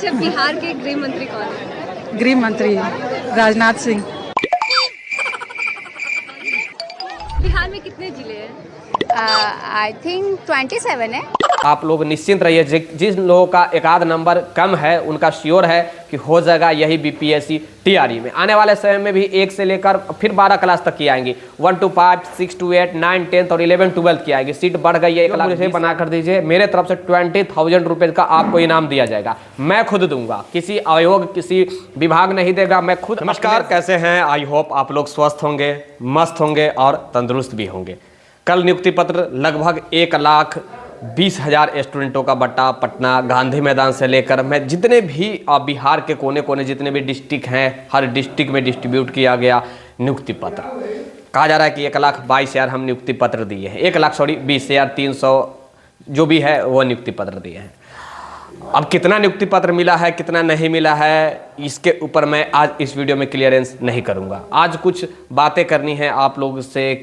अच्छा, बिहार के गृह मंत्री कौन है? गृह मंत्री राजनाथ सिंह। बिहार में कितने जिले हैं? आई थिंक 27 है। आप लोग निश्चिंत रहिए, जिस लोगों का एक आध नंबर कम है उनका श्योर है कि हो जाएगा यही बीपीएससी टीआरई में। आने वाले समय में भी 1 से लेकर फिर 12 क्लास तक की आएंगी। 1 to 5, 6 to 8, 9, 10 और 11, 12 की आएगी। सीट बढ़ गई है, 1 लाख से बना कर दीजिए। मेरे तरफ से 20,000 रुपये का आपको इनाम दिया जाएगा। मैं खुद दूंगा, किसी आयोग किसी विभाग नहीं देगा, मैं खुद। नमस्कार, कैसे हैं? आई होप आप लोग स्वस्थ होंगे, मस्त होंगे और तंदुरुस्त भी होंगे। कल नियुक्ति पत्र लगभग 1,20,000 स्टूडेंटों का बटा पटना गांधी मैदान से लेकर मैं जितने भी बिहार के कोने कोने जितने भी डिस्ट्रिक्ट हैं, हर डिस्ट्रिक्ट में डिस्ट्रीब्यूट किया गया नियुक्ति पत्र। कहा जा रहा है कि 1,22,000 हम नियुक्ति पत्र दिए हैं। 1,20,300 जो भी है वो नियुक्ति पत्र दिए हैं। अब कितना नियुक्ति पत्र मिला है, कितना नहीं मिला है, इसके ऊपर मैं आज इस वीडियो में क्लियरेंस नहीं करूँगा। आज कुछ बातें करनी है आप लोग से,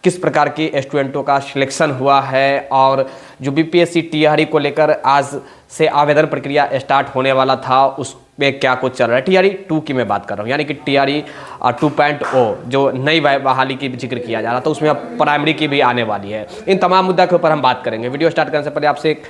किस प्रकार की स्टूडेंटों का सिलेक्शन हुआ है और जो बीपीएससी टीआरई को लेकर आज से आवेदन प्रक्रिया स्टार्ट होने वाला था उसमें क्या कुछ चल रहा है। टीआरई 2 की मैं बात कर रहा हूँ, यानी कि टीआरई 2.0 जो नई बहाली की जिक्र किया जा रहा था, उसमें अब प्राइमरी की भी आने वाली है। इन तमाम मुद्दा के ऊपर हम बात करेंगे। वीडियो स्टार्ट करने से पहले आपसे एक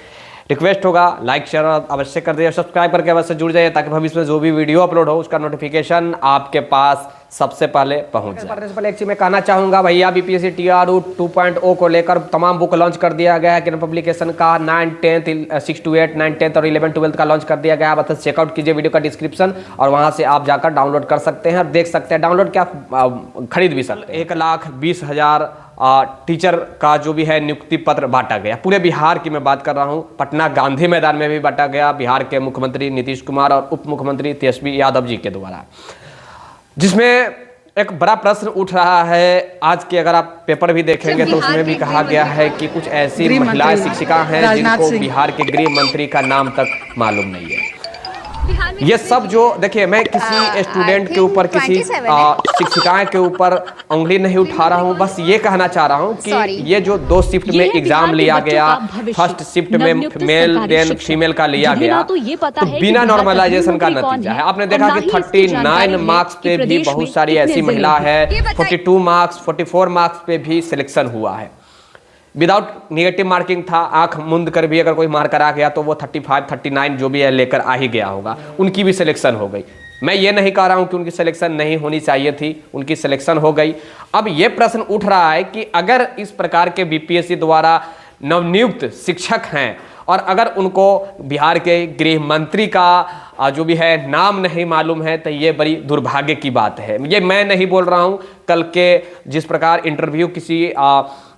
रिक्वेस्ट होगा, लाइक शेयर अवश्य कर दीजिए, सब्सक्राइब करके अवश्य जुड़ जाइए ताकि भविष्य में जो भी वीडियो अपलोड हो उसका नोटिफिकेशन आपके पास सबसे पहले पहुंच जाए। पहले एक चीज मैं कहना चाहूंगा भैया, बीपीएससी टीआरई 2.0 को लेकर तमाम बुक लॉन्च कर दिया गया है। किरण पब्लिकेशन का 9, 10, 6 to 8, 9, 10 और 11, 12 का लॉन्च कर दिया गया है। बस चेकआउट कीजिए वीडियो का डिस्क्रिप्शन और वहां से आप जाकर डाउनलोड कर सकते हैं और देख सकते हैं। डाउनलोड क्या, खरीद भी सकते हैं। 1,20,000 टीचर का जो भी है नियुक्ति पत्र बांटा गया। पूरे बिहार की मैं बात कर रहा हूं, पटना गांधी मैदान में भी बांटा गया बिहार के मुख्यमंत्री नीतीश कुमार और उप मुख्यमंत्री तेजस्वी यादव जी के द्वारा, जिसमें एक बड़ा प्रश्न उठ रहा है। आज के अगर आप पेपर भी देखेंगे तो उसमें भी कहा गया है कि कुछ ऐसी महिला शिक्षिका हैं जिनको बिहार के गृह मंत्री का नाम तक मालूम नहीं है। ये सब जो देखिए, मैं किसी स्टूडेंट के ऊपर, किसी शिक्षिकाएं के ऊपर उंगली नहीं उठा रहा हूं, बस ये कहना चाह रहा हूं कि ये जो 2 शिफ्ट में एग्जाम लिया गया, फर्स्ट शिफ्ट में मेल देन फीमेल का लिया गया, तो बिना नॉर्मलाइजेशन का नतीजा है। आपने देखा कि 39 मार्क्स पे भी बहुत सारी ऐसी महिला है, 42 मार्क्स 44 मार्क्स पे भी सिलेक्शन हुआ है। विदाउट निगेटिव मार्किंग था, आंख मूंद कर भी अगर कोई मार्कर आ गया तो वो 35, 39 जो भी है लेकर आ ही गया होगा, उनकी भी सिलेक्शन हो गई। मैं ये नहीं कह रहा हूं कि उनकी सिलेक्शन नहीं होनी चाहिए थी, उनकी सिलेक्शन हो गई। अब ये प्रश्न उठ रहा है कि अगर इस प्रकार के बीपीएससी द्वारा नवनियुक्त शिक्षक हैं और अगर उनको बिहार के गृह मंत्री का जो भी है नाम नहीं मालूम है तो ये बड़ी दुर्भाग्य की बात है। ये मैं नहीं बोल रहा हूँ, कल के जिस प्रकार इंटरव्यू किसी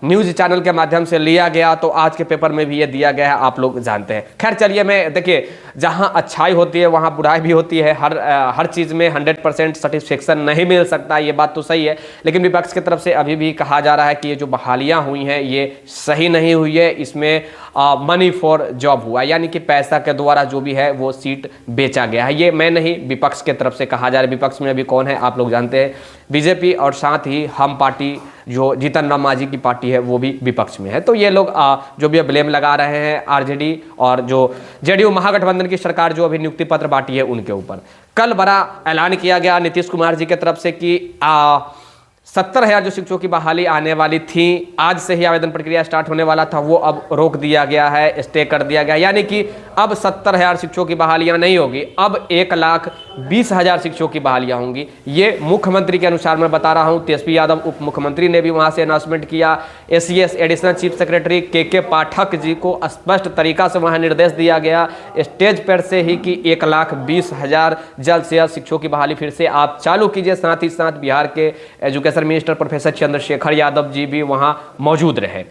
न्यूज़ चैनल के माध्यम से लिया गया तो आज के पेपर में भी ये दिया गया है, आप लोग जानते हैं। खैर चलिए, मैं देखिए, जहाँ अच्छाई होती है वहाँ बुराई भी होती है। हर चीज़ में 100% सेटिस्फेक्शन नहीं मिल सकता, ये बात तो सही है। लेकिन विपक्ष की तरफ से अभी भी कहा जा रहा है कि ये जो बहालियाँ हुई हैं ये सही नहीं हुई है, इसमें मनी फॉर जॉब हुआ, यानी कि पैसा के द्वारा जो भी है वो सीट बेचा गया है। ये मैं नहीं, विपक्ष की तरफ से कहा जा रहा है। विपक्ष में अभी कौन है आप लोग जानते हैं, बीजेपी और साथ ही हम पार्टी जो जीतन राम मांझी की पार्टी है वो भी विपक्ष में है। तो ये लोग जो भी ब्लेम लगा रहे हैं आरजेडी और जो जेडीयू महागठबंधन की सरकार जो अभी नियुक्ति पत्र बांटी है उनके ऊपर। कल बड़ा ऐलान किया गया नीतीश कुमार जी की तरफ से कि 70,000 जो शिक्षकों की बहाली आने वाली थी, आज से ही आवेदन प्रक्रिया स्टार्ट होने वाला था, वो अब रोक दिया गया है, स्टे कर दिया गया, यानी कि अब 70,000 शिक्षकों की बहालियां नहीं होगी, अब 1,20,000 शिक्षकों की बहालियां होंगी। ये मुख्यमंत्री के अनुसार मैं बता रहा हूं। तेजस्वी यादव उप मुख्यमंत्री ने भी वहां से अनाउंसमेंट किया। एसीएस एडिशनल चीफ सेक्रेटरी के पाठक जी को स्पष्ट तरीका से वहां निर्देश दिया गया स्टेज पर से ही कि 1,20,000 जल्द से जल्द शिक्षकों की बहाली फिर से आप चालू कीजिए। साथ ही साथ बिहार के education minister professor Chandrashekhar Yadav ji भी वहां मौजूद रहे।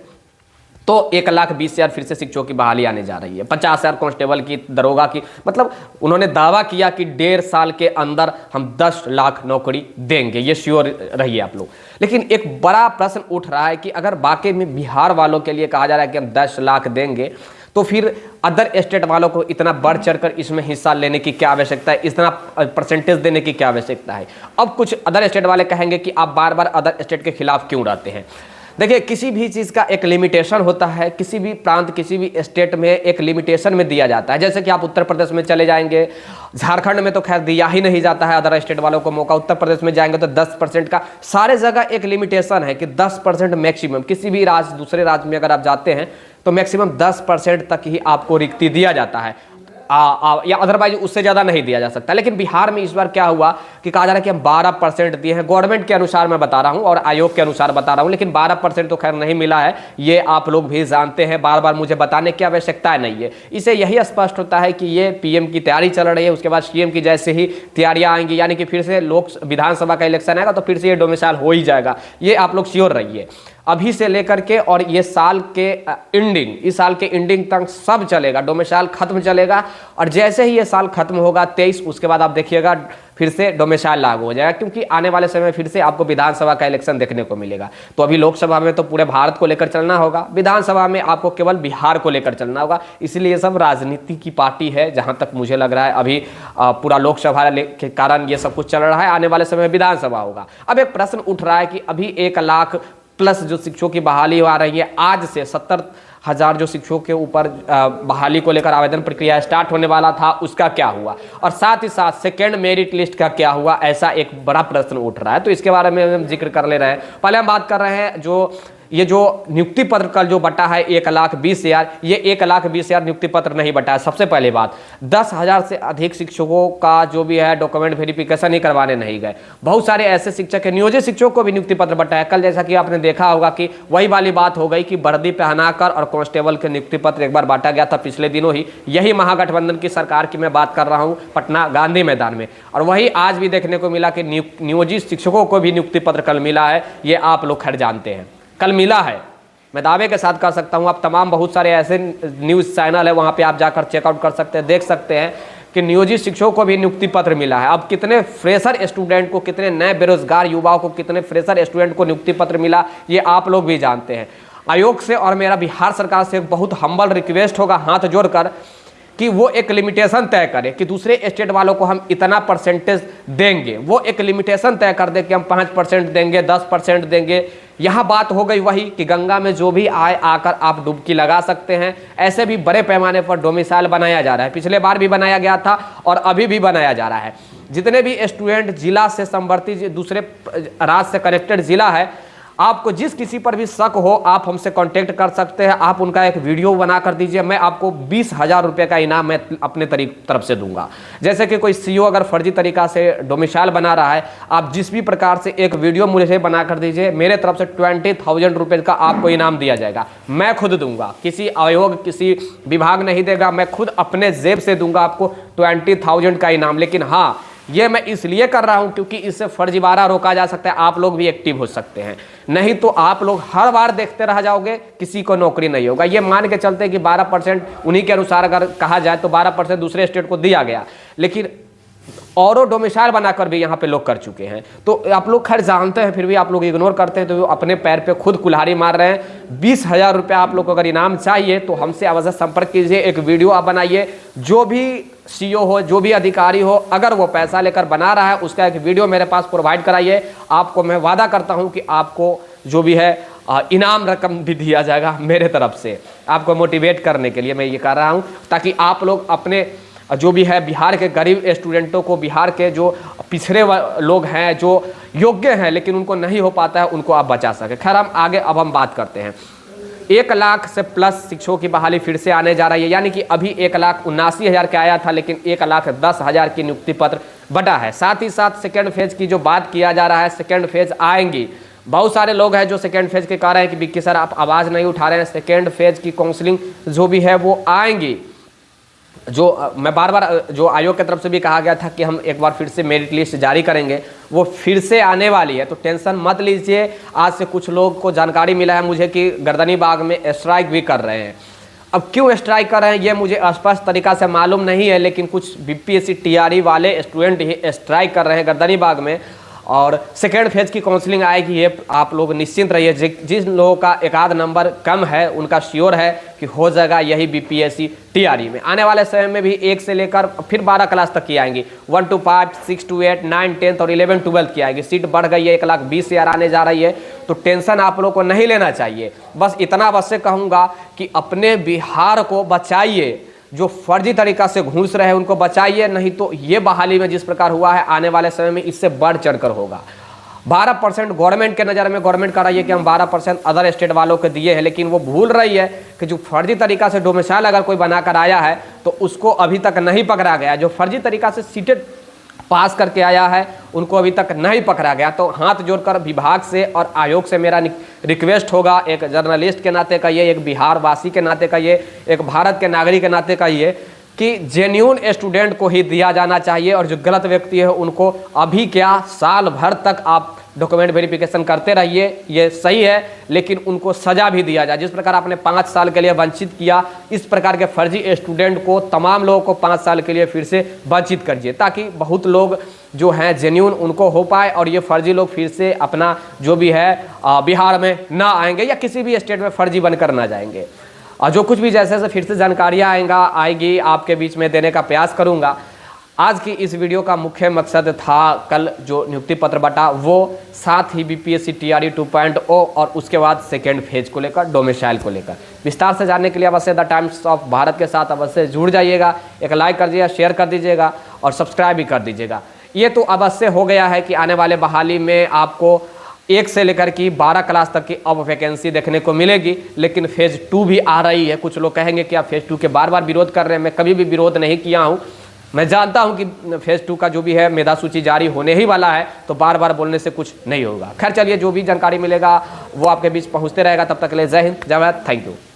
तो 1,20,000 फिर से शिक्षकों की बहाली आने जा रही है। 50,000 कांस्टेबल की, दरोगा की, मतलब उन्होंने दावा किया कि 1.5 साल के अंदर हम 10 लाख नौकरी देंगे, ये श्योर रहिए आप लोग। लेकिन एक बड़ा प्रश्न उठ रहा है कि अगर वाकई में बिहार वालों के लिए कहा जा रहा है कि हम 10 लाख देंगे तो फिर अदर स्टेट वालों को इतना बढ़ चढ़कर इसमें हिस्सा लेने की क्या आवश्यकता है, इतना परसेंटेज देने की क्या आवश्यकता है। अब कुछ अदर स्टेट वाले कहेंगे कि आप बार बार अदर स्टेट के खिलाफ क्यों रहते हैं। देखिए, किसी भी चीज़ का एक लिमिटेशन होता है, किसी भी प्रांत, किसी भी स्टेट में एक लिमिटेशन में दिया जाता है। जैसे कि आप उत्तर प्रदेश में चले जाएंगे, झारखंड में तो खैर दिया ही नहीं जाता है अदर स्टेट वालों को मौका। उत्तर प्रदेश में जाएंगे तो 10% का, सारे जगह एक लिमिटेशन है कि 10% मैक्सिमम। किसी भी राज्य, दूसरे राज्य में अगर आप जाते हैं तो मैक्सिमम 10% तक ही आपको रिक्ति दिया जाता है, या अदरवाइज उससे ज़्यादा नहीं दिया जा सकता। लेकिन बिहार में इस बार क्या हुआ कि कहा जा रहा है कि हम 12% दिए हैं। गवर्नमेंट के अनुसार मैं बता रहा हूं और आयोग के अनुसार बता रहा हूं, लेकिन 12% तो खैर नहीं मिला है, ये आप लोग भी जानते हैं, बार बार मुझे बताने की आवश्यकता नहीं है। इसे यही स्पष्ट होता है कि ये पीएम की तैयारी चल रही है, उसके बाद सीएम की जैसे ही तैयारियां आएंगी, यानी कि फिर से विधानसभा का इलेक्शन आएगा तो फिर से ये डोमिसाइल हो ही जाएगा, ये आप लोग श्योर रहिए। अभी से लेकर के और ये साल के एंडिंग, इस साल के एंडिंग तक सब चलेगा, डोमिसाइल खत्म चलेगा। और जैसे ही ये साल खत्म होगा 23, उसके बाद आप देखिएगा फिर से डोमिसाइल लागू हो जाएगा, क्योंकि आने वाले समय फिर से आपको विधानसभा का इलेक्शन देखने को मिलेगा। तो अभी लोकसभा में तो पूरे भारत को लेकर चलना होगा, विधानसभा में आपको केवल बिहार को लेकर चलना होगा। इसलिए ये सब राजनीति की पार्टी है, जहां तक मुझे लग रहा है अभी पूरा लोकसभा के कारण ये सब कुछ चल रहा है, आने वाले समय में विधानसभा होगा। अब एक प्रश्न उठ रहा है कि अभी 1 लाख प्लस जो शिक्षकों की बहाली आ रही है, आज से 70,000 जो शिक्षकों के ऊपर बहाली को लेकर आवेदन प्रक्रिया स्टार्ट होने वाला था, उसका क्या हुआ, और साथ ही साथ सेकेंड मेरिट लिस्ट का क्या हुआ, ऐसा एक बड़ा प्रश्न उठ रहा है। तो इसके बारे में हम जिक्र कर ले रहे हैं। पहले हम बात कर रहे हैं ये जो नियुक्ति पत्र कल जो बटा है 1,20,000, ये 1,20,000 नियुक्ति पत्र नहीं बटा है। सबसे पहली बात, 10,000 से अधिक शिक्षकों का जो भी है डॉक्यूमेंट वेरिफिकेशन ही करवाने नहीं गए। बहुत सारे ऐसे शिक्षक है, नियोजित शिक्षकों को भी नियुक्ति पत्र बटा है। कल जैसा कि आपने देखा होगा कि वही वाली बात हो गई कि वर्दी पहनाकर और कांस्टेबल के नियुक्ति पत्र एक बार बांटा गया था पिछले दिनों ही, यही महागठबंधन की सरकार की मैं बात कर रहा हूँ, पटना गांधी मैदान में। और वही आज भी देखने को मिला कि नियोजित शिक्षकों को भी नियुक्ति पत्र कल मिला है, ये आप लोग खैर जानते हैं, कल मिला है। मैं दावे के साथ कह सकता हूं, आप तमाम बहुत सारे ऐसे न्यूज़ चैनल है, वहां पे आप जाकर चेकआउट कर सकते हैं, देख सकते हैं कि नियोजित शिक्षकों को भी नियुक्ति पत्र मिला है। अब कितने फ्रेशर स्टूडेंट को, कितने नए बेरोजगार युवाओं को, कितने फ्रेशर स्टूडेंट को नियुक्ति पत्र मिला, ये आप लोग भी जानते हैं। आयोग से और मेरा बिहार सरकार से बहुत हम्बल रिक्वेस्ट होगा हाथ जोड़कर कि वो एक लिमिटेशन तय करे कि दूसरे स्टेट वालों को हम इतना परसेंटेज देंगे, वो एक लिमिटेशन तय कर दे कि हम 5% देंगे, 10% देंगे। यहाँ बात हो गई वही कि गंगा में जो भी आए आकर आप डुबकी लगा सकते हैं। ऐसे भी बड़े पैमाने पर डोमिसाइल बनाया जा रहा है, पिछले बार भी बनाया गया था और अभी भी बनाया जा रहा है। जितने भी स्टूडेंट जिला से संबंधित दूसरे राज्य से कनेक्टेड जिला है, आपको जिस किसी पर भी शक हो आप हमसे कांटेक्ट कर सकते हैं, आप उनका एक वीडियो बना कर दीजिए, मैं आपको 20,000 रुपये का इनाम मैं अपने तरफ से दूंगा। जैसे कि कोई सीईओ अगर फर्जी तरीका से डोमिसाइल बना रहा है, आप जिस भी प्रकार से एक वीडियो मुझे बना कर दीजिए, मेरे तरफ से 20,000 रुपये का आपको इनाम दिया जाएगा। मैं खुद दूंगा, किसी आयोग, किसी विभाग नहीं देगा, मैं खुद अपने जेब से दूंगा आपको 20,000 का इनाम। लेकिन हाँ, ये मैं इसलिए कर रहा हूं क्योंकि इससे फर्जीवाड़ा रोका जा सकता है, आप लोग भी एक्टिव हो सकते हैं। नहीं तो आप लोग हर बार देखते रह जाओगे, किसी को नौकरी नहीं होगा। ये मान के चलते कि 12% उन्हीं के अनुसार अगर कहा जाए तो 12% दूसरे स्टेट को दिया गया, लेकिन औरों डोमिसाइल बनाकर भी यहाँ पे लोग कर चुके हैं। तो आप लोग खैर जानते हैं, फिर भी आप लोग इग्नोर करते हैं, तो अपने पैर पे खुद कुल्हाड़ी मार रहे हैं। 20,000 रुपये आप लोग को अगर इनाम चाहिए तो हमसे अवश्य संपर्क कीजिए, एक वीडियो आप बनाइए। जो भी सीईओ हो, जो भी अधिकारी हो, अगर वो पैसा लेकर बना रहा है उसका एक वीडियो मेरे पास प्रोवाइड कराइए। आपको मैं वादा करता हूँ कि आपको जो भी है इनाम रकम भी दिया जाएगा मेरे तरफ से, आपको मोटिवेट करने के लिए मैं ये कर रहा हूँ, ताकि आप लोग अपने जो भी है बिहार के गरीब स्टूडेंटों को, बिहार के जो पिछड़े लोग हैं, जो योग्य हैं लेकिन उनको नहीं हो पाता है, उनको आप बचा सके। खैर हम आगे अब हम बात करते हैं। 1 लाख से प्लस शिक्षकों की बहाली फिर से आने जा रही है, यानी कि अभी 1,79,000 का आया था, लेकिन 1,10,000 की नियुक्ति पत्र बटा है। साथ ही साथ सेकेंड फेज की जो बात किया जा रहा है, सेकेंड फेज आएंगी। बहुत सारे लोग हैं जो सेकेंड फेज के कह रहे हैं कि विक्की सर आप आवाज़ नहीं उठा रहे हैं, सेकेंड फेज की काउंसलिंग जो भी है वो आएंगी। जो मैं बार बार जो आयोग की तरफ से भी कहा गया था कि हम एक बार फिर से मेरिट लिस्ट जारी करेंगे, वो फिर से आने वाली है, तो टेंशन मत लीजिए। आज से कुछ लोग को जानकारी मिला है मुझे कि गर्दनी बाग में स्ट्राइक भी कर रहे हैं। अब क्यों स्ट्राइक कर रहे हैं ये मुझे स्पष्ट तरीका से मालूम नहीं है, लेकिन कुछ बीपीएससी टीआरई वाले स्टूडेंट ही स्ट्राइक कर रहे हैं गर्दनी बाग में। और सेकेंड फेज की काउंसलिंग आएगी, ये आप लोग निश्चिंत रहिए। जिन लोगों का एक आध नंबर कम है उनका श्योर है कि हो जाएगा यही बीपीएससी टीआरई में। आने वाले समय में भी 1 से लेकर फिर 12 क्लास तक की आएंगी, 1 to 5, 6 to 8, 9, 10 और 11, 12 की आएगी। सीट बढ़ गई है, 1,20,000 आने जा रही है। तो टेंशन आप लोग को नहीं लेना चाहिए। बस इतना अवश्य कहूँगा कि अपने बिहार को बचाइए, जो फर्जी तरीका से घुस रहे हैं उनको बचाइए, नहीं तो ये बहाली में जिस प्रकार हुआ है आने वाले समय में इससे बढ़ चढ़कर होगा। 12% गवर्नमेंट के नज़र में गवर्नमेंट कर रही है कि हम 12% अदर स्टेट वालों को दिए हैं, लेकिन वो भूल रही है कि जो फर्जी तरीका से डोमिसाइल अगर कोई बनाकर आया है तो उसको अभी तक नहीं पकड़ा गया। जो फर्जी तरीका से सीटेड पास करके आया है उनको अभी तक नहीं पकड़ा गया। तो हाथ जोड़कर विभाग से और आयोग से मेरा रिक्वेस्ट होगा, एक जर्नलिस्ट के नाते कहिए, एक बिहार वासी के नाते कहिए, एक भारत के नागरिक के नाते कहिए कि जेन्यून स्टूडेंट को ही दिया जाना चाहिए और जो गलत व्यक्ति है उनको अभी क्या साल भर तक आप डॉक्यूमेंट वेरिफिकेशन करते रहिए, ये सही है, लेकिन उनको सज़ा भी दिया जाए। जिस प्रकार आपने 5 साल के लिए वंचित किया, इस प्रकार के फर्जी स्टूडेंट को, तमाम लोगों को 5 साल के लिए फिर से वंचित करिए, ताकि बहुत लोग जो हैं जेन्यून उनको हो पाए और ये फर्जी लोग फिर से अपना जो भी है बिहार में ना आएंगे या किसी भी स्टेट में फर्जी बनकर ना जाएंगे। और जो कुछ भी जैसे जैसे फिर से जानकारियाँ आएगी आपके बीच में देने का प्रयास करूँगा। आज की इस वीडियो का मुख्य मकसद था कल जो नियुक्ति पत्र बटा वो, साथ ही बीपीएससी टीआरई 2.0 और उसके बाद सेकेंड फेज को लेकर, डोमिसाइल को लेकर विस्तार से जानने के लिए अवश्य द टाइम्स ऑफ भारत के साथ अवश्य जुड़ जाइएगा। एक लाइक कर दीजिएगा, शेयर कर दीजिएगा और सब्सक्राइब भी कर दीजिएगा। ये तो अवश्य हो गया है कि आने वाले बहाली में आपको 1 से लेकर की 12 क्लास तक की अब वैकेंसी देखने को मिलेगी, लेकिन फेज़ 2 भी आ रही है। कुछ लोग कहेंगे कि आप फेज़ 2 के बार बार विरोध कर रहे हैं, मैं कभी भी विरोध नहीं किया हूँ। मैं जानता हूं कि फेज़ 2 का जो भी है मेधा सूची जारी होने ही वाला है, तो बार बार बोलने से कुछ नहीं होगा। खैर चलिए, जो भी जानकारी मिलेगा वो आपके बीच पहुंचते रहेगा। तब तक के लिए जय हिंद, जय भारत, थैंक यू।